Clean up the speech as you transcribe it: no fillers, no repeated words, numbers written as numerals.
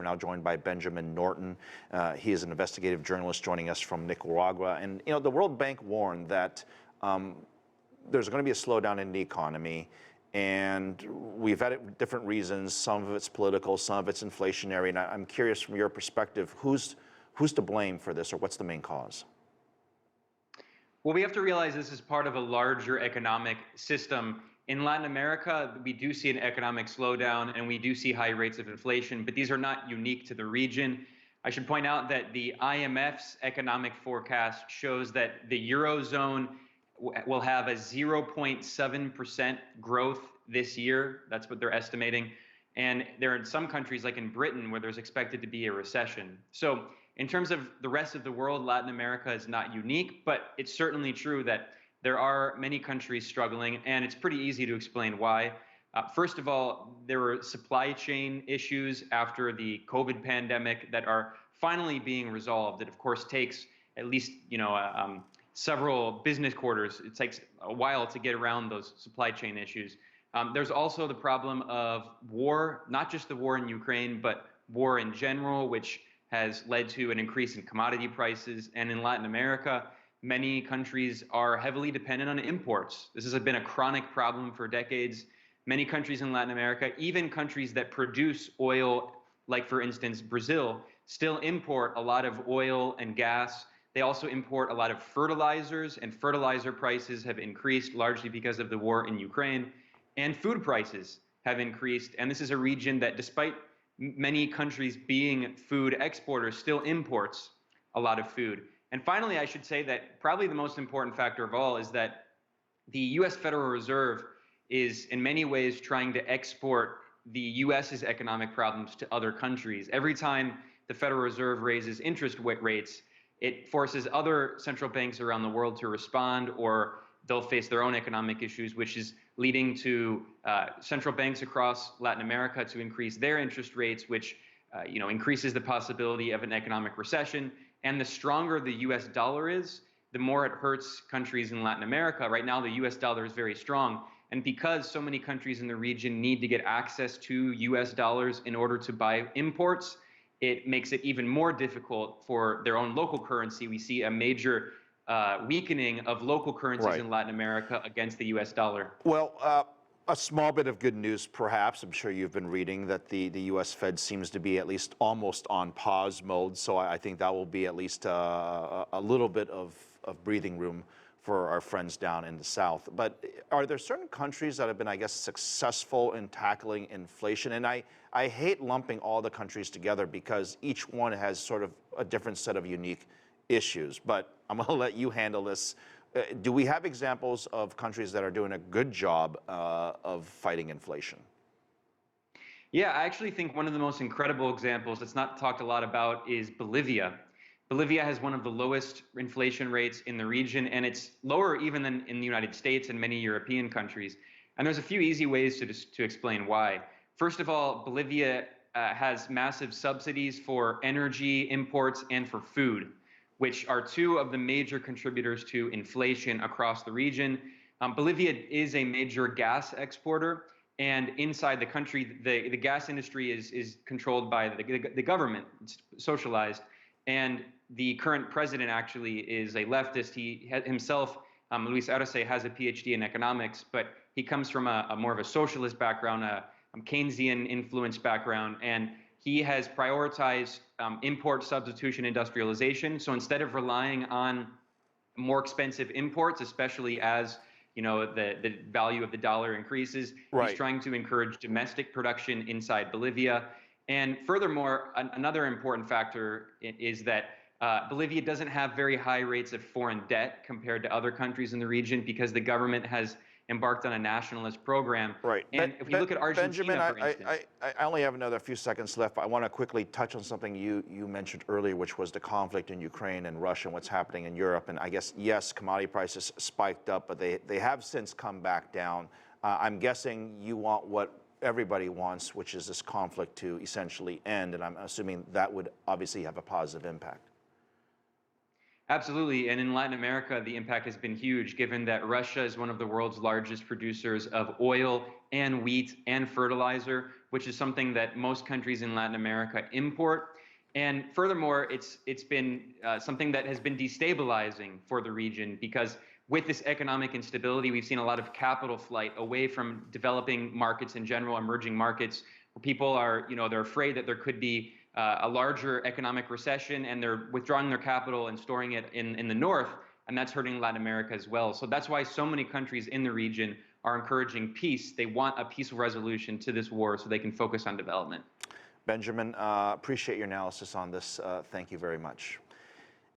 We're now joined by Benjamin Norton. He is an investigative journalist joining us from Nicaragua. And, you know, the World Bank warned that there's going to be a slowdown in the economy. And we've had it different reasons. Some of it's political, some of it's inflationary. And I'm curious from your perspective, who's to blame for this, or what's the main cause? Well, we have to realize this is part of a larger economic system. In Latin America, we do see an economic slowdown and we do see high rates of inflation, but these are not unique to the region. I should point out that the IMF's economic forecast shows that the Eurozone will have a 0.7% growth this year. That's what they're estimating. And there are some countries, like in Britain, where there's expected to be a recession. So in terms of the rest of the world, Latin America is not unique, but it's certainly true that there are many countries struggling, and it's pretty easy to explain why. First of all, there were supply chain issues after the COVID pandemic that are finally being resolved. It, of course, takes at least, several business quarters. It takes a while to get around those supply chain issues. There's also the problem of war, not just the war in Ukraine, but war in general, which has led to an increase in commodity prices. And in Latin America, many countries are heavily dependent on imports. This has been a chronic problem for decades. Many countries in Latin America, even countries that produce oil, like for instance, Brazil, still import a lot of oil and gas. They also import a lot of fertilizers, and fertilizer prices have increased largely because of the war in Ukraine. And food prices have increased. And this is a region that, despite many countries being food exporters, still imports a lot of food. And finally, I should say that probably the most important factor of all is that the U.S. Federal Reserve is in many ways trying to export the U.S.'s economic problems to other countries. Every time the Federal Reserve raises interest rates, it forces other central banks around the world to respond, or they'll face their own economic issues, which is leading to central banks across Latin America to increase their interest rates, which increases the possibility of an economic recession. And the stronger the U.S. dollar is, the more it hurts countries in Latin America. Right now, the U.S. dollar is very strong. And because so many countries in the region need to get access to U.S. dollars in order to buy imports, it makes it even more difficult for their own local currency. We see a major weakening of local currencies in Latin America against the U.S. dollar. Well, a small bit of good news, perhaps. I'm sure you've been reading that the U.S. Fed seems to be at least almost on pause mode. So I think that will be at least a little bit of breathing room for our friends down in the South. But are there certain countries that have been, I guess, successful in tackling inflation? And I hate lumping all the countries together because each one has sort of a different set of unique issues. But I'm going to let you handle this. Do we have examples of countries that are doing a good job of fighting inflation? Yeah, I actually think one of the most incredible examples that's not talked a lot about is Bolivia. Bolivia has one of the lowest inflation rates in the region, and it's lower even than in the United States and many European countries. And there's a few easy ways to explain why. First of all, Bolivia has massive subsidies for energy imports and for food, which are two of the major contributors to inflation across the region. Bolivia is a major gas exporter, and inside the country, the gas industry is controlled by the government. It's socialized. And the current president actually is a leftist. He himself, Luis Arce, has a PhD in economics, but he comes from a more of a socialist background, a Keynesian influenced background, and he has prioritized import substitution industrialization. So instead of relying on more expensive imports, especially as the value of the dollar increases, he's trying to encourage domestic production inside Bolivia. And furthermore, another important factor is that Bolivia doesn't have very high rates of foreign debt compared to other countries in the region because the government has embarked on a nationalist program. And if we look at Argentina, Benjamin, for instance. I only have another few seconds left. I want to quickly touch on something you mentioned earlier, which was the conflict in Ukraine and Russia and what's happening in Europe. And I guess, yes, commodity prices spiked up, but they have since come back down. I'm guessing you want what everybody wants, which is this conflict to essentially end. And I'm assuming that would obviously have a positive impact. Absolutely. And in Latin America, the impact has been huge, given that Russia is one of the world's largest producers of oil and wheat and fertilizer. which is something that most countries in Latin America import. And furthermore, it's been something that has been destabilizing for the region, because with this economic instability, we've seen a lot of capital flight away from developing markets in general, emerging markets, where people are, they're afraid that there could be a larger economic recession, and they're withdrawing their capital and storing it in the north, and that's hurting Latin America as well. So that's why so many countries in the region are encouraging peace. They want a peaceful resolution to this war so they can focus on development. Benjamin, appreciate your analysis on this. Thank you very much.